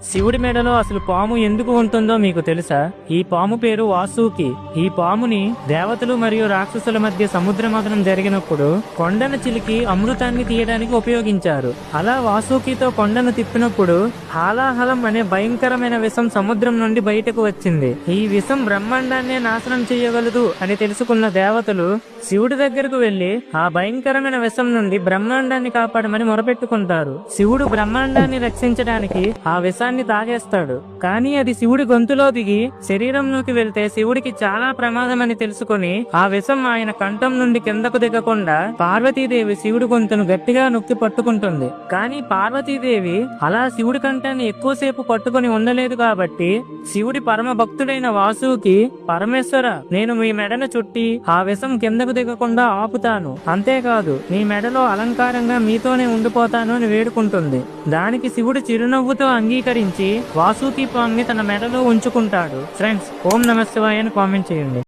శివుడి మెడలో అసలు పాము ఎందుకు ఉంటుందో మీకు తెలుసా? ఈ పాము పేరు వాసుకి. ఈ పాముని దేవతలు మరియు రాక్షసుల మధ్య సముద్ర మథనం జరిగినప్పుడు కొండను చిలికి అమృతాన్ని తీయడానికి ఉపయోగించారు. అలా వాసుకితో కొండను తిప్పినప్పుడు హాలాహలం అనే భయంకరమైన విషం సముద్రం నుండి బయటకు వచ్చింది. ఈ విషం బ్రహ్మాండాన్నే నాశనం చేయగలదు అని తెలుసుకున్న దేవతలు శివుడి దగ్గరకు వెళ్లి ఆ భయంకరమైన విషం నుండి బ్రహ్మాండాన్ని కాపాడమని మొరపెట్టుకుంటారు. శివుడు బ్రహ్మాండాన్ని రక్షించడానికి ఆ విషాన్ని తాగేస్తాడు. కానీ అది శివుడి గొంతులో దిగి శరీరంలోకి వెళ్తే శివుడికి చాలా ప్రమాదం అని తెలుసుకుని ఆ విషం ఆయన కంఠం నుండి కిందకు దిగకుండా పార్వతీదేవి శివుడి గొంతును గట్టిగా నొక్కి పట్టుకుంటుంది. కానీ పార్వతీదేవి అలా శివుడి కంఠాన్ని ఎక్కువసేపు పట్టుకుని ఉండలేదు కాబట్టి శివుడి పరమ భక్తుడైన వాసుకి, పరమేశ్వర, నేను మీ మెడను చుట్టి ఆ విషం కిందకు దిగకుండా ఆపుతాను, అంతేకాదు మీ మెడలో అలంకారంగా మీతోనే ఉండిపోతాను అని వేడుకుంటుంది. దానికి శివుడు చిరునవ్వుతో అంగీకరించి వాసుకి పాముని తన మెడలో ఉంచుకుంటాడు. ఫ్రెండ్స్, ఓం నమః శివాయ అని కామెంట్ చేయండి.